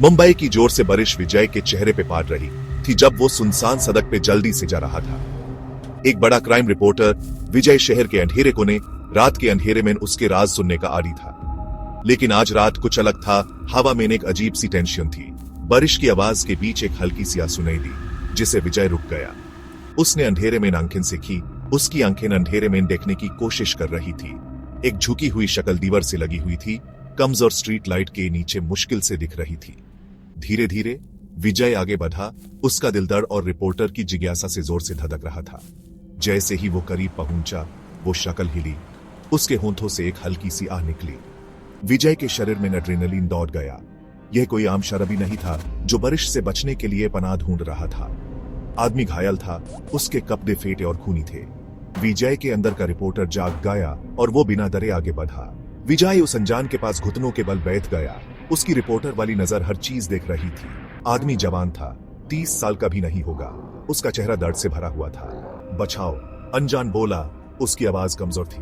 मुंबई की जोर से बारिश विजय के चेहरे पे पाट रही थी जब वो सुनसान सड़क पे जल्दी से जा रहा था। एक बड़ा क्राइम रिपोर्टर विजय शहर के अंधेरे कोने रात के अंधेरे में उसके राज सुनने का आदी था। लेकिन आज रात कुछ अलग था। हवा में एक अजीब सी टेंशन थी। बारिश की आवाज के बीच एक हल्की सी आवाज सुनाई दी, जिसे विजय रुक गया। उसने अंधेरे में आंखें सीखी। उसकी आंखें अंधेरे में देखने की कोशिश कर रही थी। एक झुकी हुई शक्ल दीवार से लगी हुई थी, कमजोर स्ट्रीट लाइट के नीचे मुश्किल से दिख रही थी। धीरे धीरे विजय आगे बढ़ा। उसका दिल दर्द और रिपोर्टर की जिज्ञासा से जोर से धड़क रहा था। जैसे ही वो करीब पहुंचा, वो शक्ल हिली। उसके होंठों से एक हल्की सी आह निकली। विजय के शरीर में एड्रेनलिन दौड़ गया। यह कोई आम शराबी नहीं था जो बारिश से बचने के लिए पनाह ढूंढ रहा था। आदमी घायल था, उसके कपड़े फेटे और खूनी थे। विजय के अंदर का रिपोर्टर जाग गया और वो बिना डरे आगे बढ़ा। विजय उस अनजान के पास घुटनों के बल बैठ गया। उसकी रिपोर्टर वाली नजर हर चीज देख रही थी। आदमी जवान था, 30 साल का भी नहीं होगा। उसका चेहरा दर्द से भरा हुआ था। बचाओ, अनजान बोला। उसकी आवाज कमजोर थी।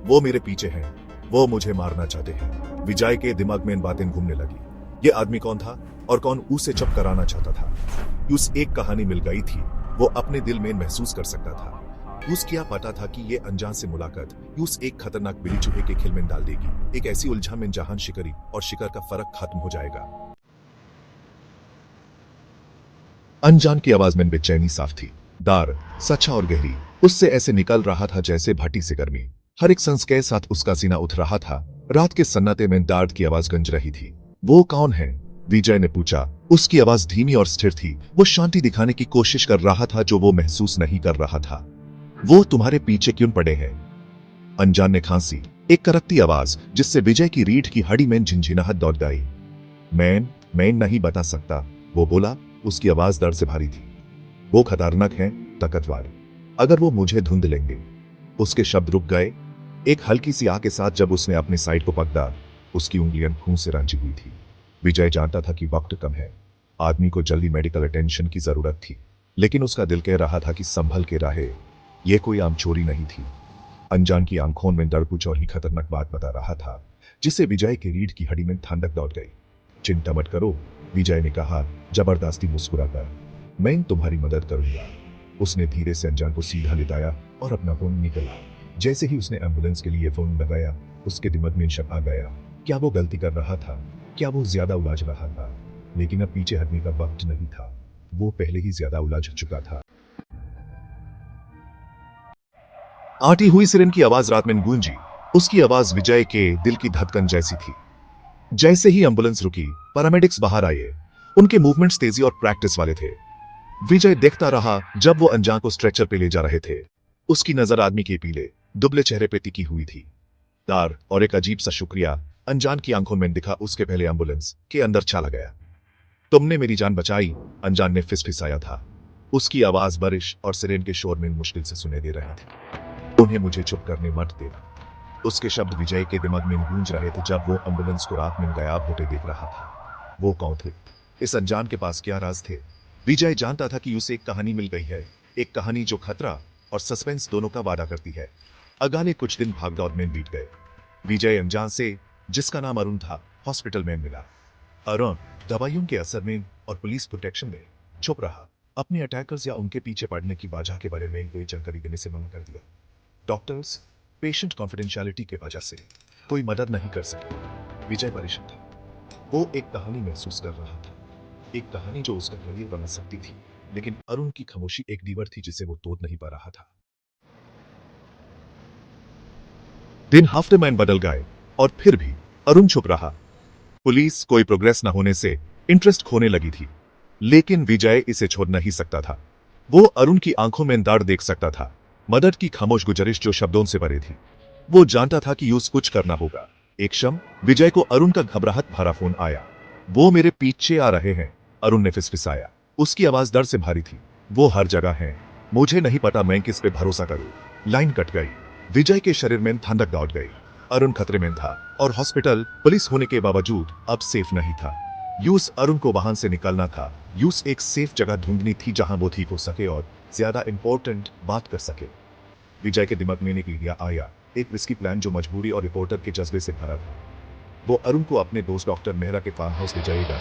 वो मेरे पीछे हैं, वो मुझे मारना चाहते हैं। विजय के दिमाग में इन बातें घूमने लगी। ये आदमी कौन था और कौन उसे चुप कराना चाहता था? उस एक कहानी मिल गई थी। वो अपने दिल में महसूस कर सकता था। उस क्या पता था कि ये अनजान से मुलाकात उस एक खतरनाक बिल्ली चूहे के खेल में डाल देगी, एक ऐसी उलझन में जहां शिकारी और शिकार का फर्क खत्म हो जाएगा। अनजान की आवाज में बेचैनी साफ थी, दार, सच्चा और गहरी। उससे ऐसे निकल रहा था जैसे भट्टी से गर्मी। हर एक सांस के साथ उसका सीना उठ रहा था। रात के सन्नाटे में दर्द की आवाज गूंज रही थी। वो कौन है? विजय ने पूछा। उसकी आवाज धीमी और स्थिर थी। वो शांति दिखाने की कोशिश कर रहा था जो वो महसूस नहीं कर रहा था। वो तुम्हारे पीछे क्यों पड़े हैं? अनजान ने खांसी, एक करकती आवाज जिससे विजय की रीढ़ की हड्डी में झिनझिनाहट दौड़ गई। मैं नहीं बता सकता, वो बोला। उसकी आवाज दर्द से भारी थी। वो खतरनाक है, ताकतवर। अगर वो मुझे ढूंढ लेंगे। उसके शब्द रुक गए। एक हल्की सी आह के साथ जब उसने अपने साइड को पकड़ा, उसकी उंगलियां खून से रंजी हुई थी। विजय जानता था कि वक्त कम है। आदमी को जल्दी मेडिकल अटेंशन की जरूरत थी, लेकिन उसका दिल कह रहा था कि संभल के रहे। यह कोई आम चोरी नहीं थी। अनजान की आंखों में डर कुछ और ही खतरनाक बात बता रहा था, जिससे विजय की रीढ़ की हड्डी में ठंडक दौड़ गई। चिंता मत करो, विजय ने कहा, जबरदस्ती मुस्कुराकर। मैं तुम्हारी मदद करूंगा। उसने धीरे से अनजान को सीधा लिटाया और अपना फोन निकाला। जैसे ही उसने एम्बुलेंस के लिए फोन लगाया, उसके दिमाग में शक आ गया। क्या वो गलती कर रहा था? क्या वो ज्यादा उलझ रहा था? लेकिन अब पीछे हटने का वक्त नहीं था। वो पहले ही ज्यादा उलझ चुका था। आती हुई सिरन की आवाज रात में गूंजी। उसकी आवाज विजय के दिल की धड़कन जैसी थी। जैसे ही एम्बुलेंस रुकी, पैरामेडिक्स बाहर आए। उनके मूवमेंट्स तेजी और प्रैक्टिस वाले थे। विजय देखता रहा जब वो अनजान को स्ट्रेचर पे ले जा रहे थे। उसकी नजर आदमी के पीले दुबले चेहरे पे टिकी हुई थी। दार और एक अजीब सा शुक्रिया अनजान की आंखों में दिखा। उसके पहले एम्बुलेंस के अंदर चला गया। तुमने मेरी जान बचाई, अनजान ने फिसफिसाया था। उसकी आवाज बारिश और सिरेन के शोर में मुश्किल से सुने दे रही थी। उन्हें मुझे चुप करने मत देना। उसके शब्द विजय के दिमाग में गूंज रहे थे जब वो एम्बुलेंस को रात में गायब होते देख रहा था। वो कौन थे? इस अनजान के पास क्या राज थे? विजय जानता था कि उसे एक कहानी मिल गई है, एक कहानी जो खतरा और सस्पेंस दोनों का वादा करती है। अगले कुछ दिन भागदौड़ में बीत गए। विजय अनजान से, जिसका नाम अरुण था, हॉस्पिटल में मिला। अरुण दवाइयों के असर में और पुलिस प्रोटेक्शन में चुप रहा। अपने अटैकर्स या उनके पीछे पड़ने की वजह के बारे में कोई जानकारी देने से मना कर दिया। डॉक्टर्स पेशेंट कॉन्फिडेंशियलिटी के वजह से कोई मदद नहीं कर सके। विजय परेशान था। वो एक कहानी महसूस कर रहा था, एक कहानी जो उसका करियर बना सकती थी। लेकिन अरुण की खामोशी एक दीवार थी जिसे वो तोड़ नहीं पा रहा था। दिन हफ्ते में बदल गए और फिर भी अरुण चुप रहा। पुलिस कोई प्रोग्रेस न होने से इंटरेस्ट खोने लगी थी। लेकिन विजय इसे छोड़ नहीं सकता था। वो अरुण की आंखों में दर्द देख सकता था, मदद की खामोश गुजारिश जो शब्दों से परे थी। वो जानता था कि यूज कुछ करना होगा। एक क्षण विजय को अरुण का घबराहट भरा फोन आया। वो मेरे पीछे आ रहे हैं, अरुण ने फिसफिसाया। उसकी आवाज दर्द से भारी थी। वो हर जगह है, मुझे नहीं पता मैं किस पे भरोसा करूं। लाइन कट गई। विजय के शरीर में ठंडक दौड़ गई। अरुण खतरे में था और हॉस्पिटल पुलिस होने के बावजूद अब सेफ नहीं था। यूस अरुण को वहां से निकलना था। यूस एक सेफ जगह ढूंढनी थी जहां वो ठीक हो सके और ज्यादा इंपॉर्टेंट बात कर सके। विजय के दिमाग में एक आइडिया आया, एक रिस्की प्लान जो मजबूरी और रिपोर्टर के जज्बे से भरा था। वो अरुण को अपने दोस्त डॉक्टर मेहरा के फार्म हाउस ले जाएगा,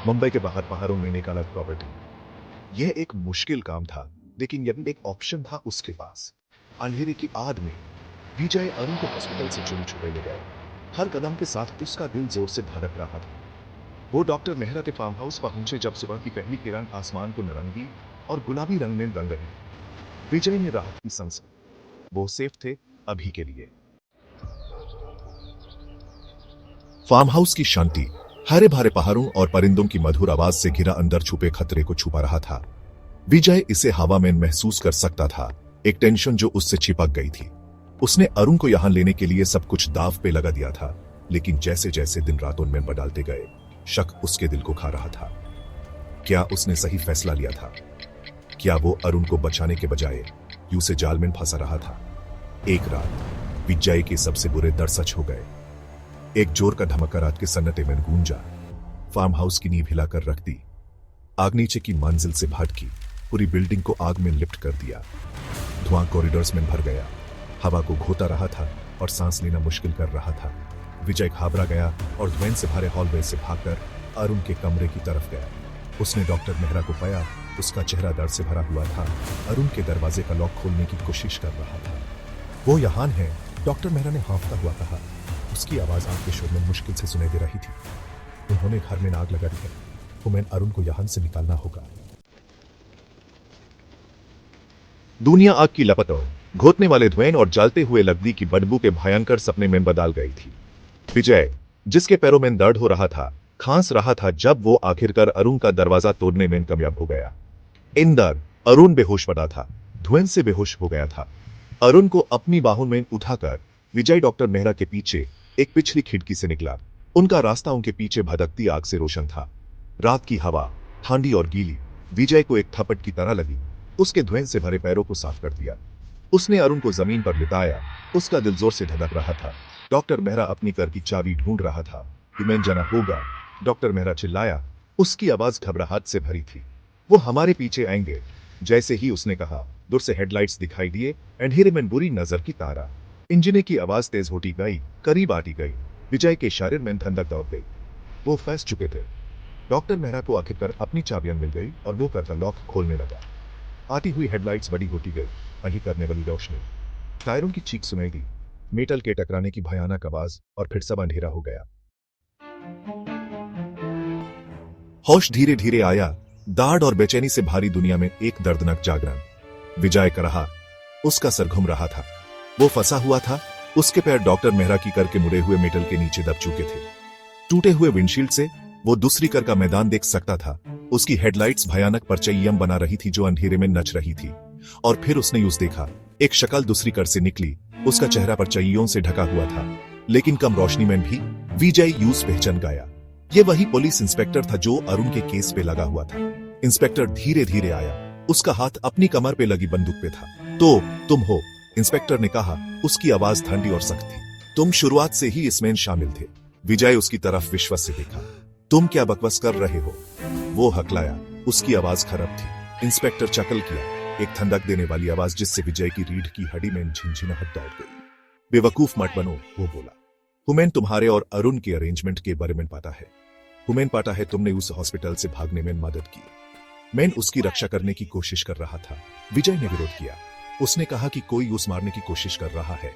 मुंबई के बाहर पहाड़ों में निकाला प्रॉपर्टी। यह एक मुश्किल काम था, लेकिन यह एक ऑप्शन था उसके पास। अंधेरे की आड़ में विजय अरुण को हॉस्पिटल से चुन छुपे ले गए। हर कदम के साथ उसका दिल जोर से धड़क रहा था। वो डॉक्टर मेहरा के फार्म हाउस पहुंचे जब सुबह की पहली किरण आसमान को नारंगी और गुलाबी रंग में रंग रही। विजय ने राहत की सांस ली। वो सेफ थे अभी के लिए। फार्म हाउस की शांति हरे भरे पहाड़ों और परिंदों की मधुर आवाज से घिरा अंदर छुपे खतरे को छुपा रहा था। विजय इसे हवा में महसूस कर सकता था, एक टेंशन जो उससे चिपक गई थी। उसने अरुण को यहां लेने के लिए सब कुछ दाव पे लगा दिया था, लेकिन जैसे जैसे दिन रातों में बदलते गए, शक उसके दिल को खा रहा था। क्या उसने सही फैसला लिया था? क्या वो अरुण को बचाने के बजाय उसे जाल में फंसा रहा था? एक रात विजय के सबसे बुरे डर सच हो गए। एक जोर का धमाका रात के सन्नाटे में गूंजा। फार्म हाउस की नींव हिलाकर रख दी। आग नीचे की मंजिल से भटकी, पूरी बिल्डिंग को आग में लिफ्ट कर दिया। धुआं कॉरिडोर्स में भर गया, हवा को घोता रहा था और सांस लेना मुश्किल कर रहा था। विजय घबरा गया और धुएं से भरे हॉलवे से भागकर अरुण के कमरे की तरफ गया। उसने डॉक्टर मेहरा को पाया। उसका चेहरा दर्द से भरा हुआ था। अरुण के दरवाजे का लॉक खोलने की कोशिश कर रहा था। वो यहाँ है, डॉक्टर मेहरा ने हाँफता हुआ कहा। उसकी आवाज आग के शोर में मुश्किल से सुनाई दे रही थी। उन्होंने घर में आग लगा दी है। हमें अरुण को यहां से निकालना होगा। दुनिया आग की लपटों, घोटने वाले धुएं और जलते हुए लकड़ी की बदबू के भयंकर सपने में बदल गई थी। विजय, जिसके पैरों में दर्द हो रहा था, खांस रहा था जब वो आखिरकार अरुण का दरवाजा तोड़ने में कामयाब हो गया। इंदर, अरुण बेहोश पड़ा था, धुएं से बेहोश हो गया था। अरुण को अपनी बाहों में उठाकर विजय डॉक्टर मेहरा के पीछे एक पिछली खिड़की से निकला। उनका रास्ता उनके पीछे भटकती आग से रोशन था। रात की हवा ठंडी और गीली विजय को एक थपट की तरह लगी। उसके धुएं से भरे पैरों को साफ कर दिया। उसने अरुण को जमीन पर लिटाया। उसका दिल जोर से धड़क रहा था। डॉक्टर मेहरा अपनी कर की चाबी ढूंढ रहा था। तुम्हें जाना होगा, डॉक्टर मेहरा चिल्लाया। उसकी आवाज घबराहट से भरी थी। वो हमारे पीछे आएंगे। जैसे ही उसने कहा, दूर से हेडलाइट्स दिखाई दिए। अंधेरे में बुरी नजर की तारा। इंजन की आवाज तेज होती गई, करीब आती गई। विजय के शरीर में ठंडक दौड़ गई। वो फंस चुके थे। डॉक्टर मेहरा को आखिरकार अपनी चाबियां मिल गई और वो करता लॉक खोलने लगा। आती हुई हेडलाइट्स बड़ी होती गई, वहीं करने वाली रोशनी। टायरों की चीख सुनाई दी, मेटल के टकराने की भयानक आवाज, और फिर सब अंधेरा हो गया। होश धीरे धीरे आया। दाढ़ और बेचैनी से भारी दुनिया में एक दर्दनाक जागरण। विजय का रहा। उसका सर घूम रहा था। वो फंसा हुआ था। उसके पैर डॉक्टर मेहरा की कर के मुड़े हुए मेटल के नीचे दब चुके थे। टूटे हुए विंडशील्ड से वो दूसरी कर का मैदान देख सकता था। उसकी हेडलाइट्स भयानक परचैयम बना रही थी जो अंधेरे में नच रही थी। और फिर उसने यूज देखा, एक शक्ल दूसरी कर से निकली। उसका चेहरा परचैयों से ढका हुआ था, लेकिन कम रोशनी में भी विजय यूज पहचान गया। ये वही पुलिस इंस्पेक्टर था जो अरुण के केस पे लगा हुआ था। इंस्पेक्टर धीरे धीरे आया। उसका हाथ अपनी कमर पे लगी बंदूक पे था। तो तुम हो? इंस्पेक्टर ने कहा। उसकी आवाज ठंडी और सख्त थी। तुम शुरुआत से ही इसमें शामिल थे। विजय उसकी तरफ विश्वास से देखा। तुम क्या बकवास कर रहे हो? वो हकलाया। उसकी आवाज खराब थी। इंस्पेक्टर चकल किया, एक ठंडक देने वाली आवाज जिससे विजय की रीढ़ की हड्डी में झिनझिनाहट दौड़ गई। बेवकूफ मत बनो, वो बोला। हुमैन तुम्हारे और अरुण के अरेंजमेंट के बारे में पता है। हुमैन पता है तुमने उस हॉस्पिटल से भागने में मदद की। मैं उसकी रक्षा करने की कोशिश कर रहा था। विजय ने विरोध किया। उसने कहा कि कोई उस मारने की कोशिश कर रहा है।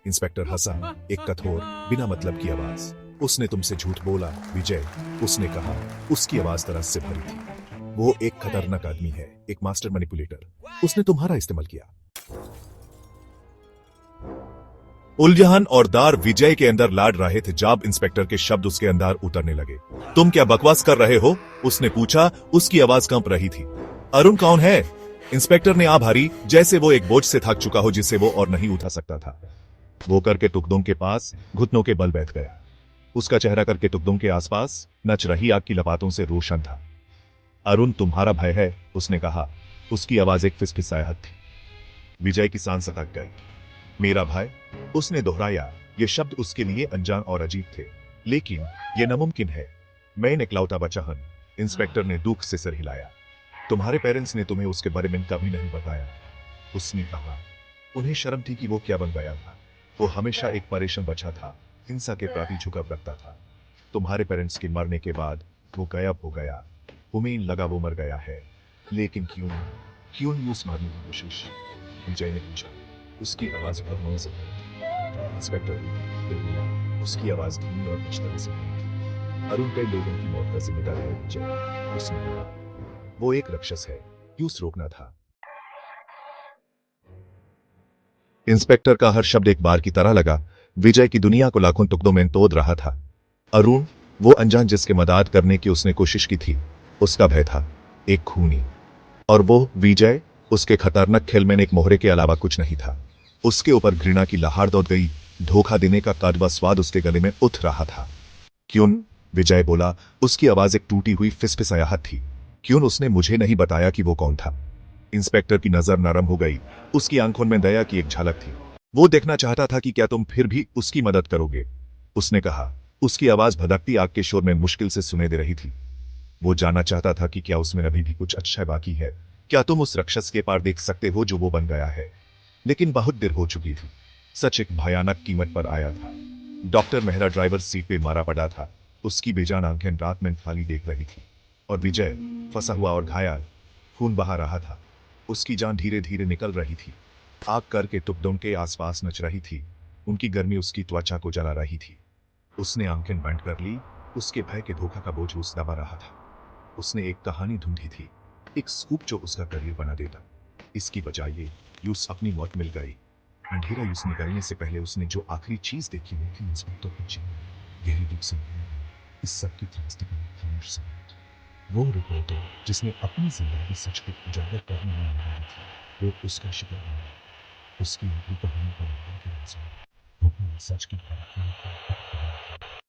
इंस्पेक्टर हंसा, एक कठोर बिना मतलब की आवाज। उसने तुमसे झूठ बोला, विजय। उसने कहा। उसकी आवाज तरस से भरी थी। वो एक खतरनाक आदमी है, एक मास्टर मैनिपुलेटर। उसने तुम्हारा इस्तेमाल किया। उलझन और दार विजय के अंदर लाड रहे थे जब इंस्पेक्टर के शब्द उसके अंदर उतरने लगे। तुम क्या बकवास कर रहे हो? उसने पूछा। उसकी आवाज कांप रही थी। अरुण कौन है? इंस्पेक्टर ने आभारी, जैसे वो एक बोझ से थक चुका हो जिसे वो और नहीं उठा सकता था। वो करके टुकड़ों के पास घुटनों के बल बैठ गया। उसका चेहरा करके टुकड़ों के आसपास नच रही आग की लपातों से रोशन था। अरुण तुम्हारा भय है, उसने कहा। उसकी आवाज एक फिसफिसाहट थी। विजय की सांस अटक गई। मेरा भय? उसने दोहराया। ये शब्द उसके लिए अनजान और अजीब थे, लेकिन ये नामुमकिन है। मैं इकलौता बच्चा हूं। इंस्पेक्टर ने दुख से सिर हिलाया। तुम्हारे पेरेंट्स ने तुम्हें उसके बारे में कभी नहीं बताया, उसने कहा। उन्हें शर्म थी कि वो क्या बन गया था। वो हमेशा एक परेशान बच्चा था, हिंसा के प्रति झुकाव रखता था। तुम्हारे पेरेंट्स के मरने के बाद वो गायब हो गया। उम्मीद लगा वो मर गया है, लेकिन क्यों क्यों यूं मारने की कोशिश? विजय ने पूछा। उसकी आवाज बहुत से इंस्पेक्टर बिल्कुल उसकी आवाज धीमी और कुछ तरह से थी। अरुण कई लोगों की मौत का जिम्मेदार है विजय, उसने कहा। वो एक राक्षस है, यूं रोकना था। इंस्पेक्टर का हर शब्द एक बार की तरह लगा। विजय की दुनिया को लाखों टुकड़ों में तोड़ रहा था। अरुण, वो अनजान जिसके मदद करने की उसने कोशिश की थी, उसका भय था एक खूनी। और वो विजय, उसके खतरनाक खेल में एक मोहरे के अलावा कुछ नहीं था। उसके ऊपर घृणा की लहार दौड़ गई। धोखा देने का कड़वा स्वाद उसके गले में उठ रहा था। क्यों? विजय बोला। उसकी आवाज एक टूटी हुई फिसफिसाहट थी। क्यों? उसने मुझे नहीं बताया कि वो कौन था। इंस्पेक्टर की नजर नरम हो गई। उसकी आंखों में दया की एक झलक थी। वो देखना चाहता था कि क्या तुम फिर भी उसकी मदद करोगे, उसने कहा। उसकी आवाज भड़कती आग के शोर में मुश्किल से सुने दे रही थी। वो जानना चाहता था कि क्या उसमें अभी भी कुछ अच्छा बाकी है। क्या तुम उस राक्षस के पार देख सकते हो जो वो बन गया है? लेकिन बहुत देर हो चुकी थी। सच एक भयानक कीमत पर आया था। डॉक्टर मेहरा ड्राइवर सीट पे मारा पड़ा था। उसकी बेजान आंखें रात में खाली देख रही थी। और विजय फंसा हुआ और घायल, खून बहा रहा था। उसकी जान धीरे धीरे निकल रही थी। आग करके टुकड़ों के आसपास नच रही थी। उनकी गर्मी उसकी त्वचा को जला रही थी। उसने आंखें बंद कर ली। उसके भय के धोखा का बोझ उस दबा रहा था। उसने एक कहानी ढूंढी थी, एक स्कूप जो उसका करियर बना देता। इसकी बजाय ये यूस अपनी मौत मिल गई। अंधेरा यूस निकलने से पहले उसने जो आखिरी चीज देखी वो थी इंस्पेक्टर की चिन्ह, गहरी दुख से इस सब की त्रासदी का खामोश सबूत। वो रिपोर्टर जिसने अपनी जिंदगी सच को उजागर करने में लगाई थी, वो उसका शिकार हुआ। उसकी अपनी कहानी पर के राज में, वो सच की बात नहीं कर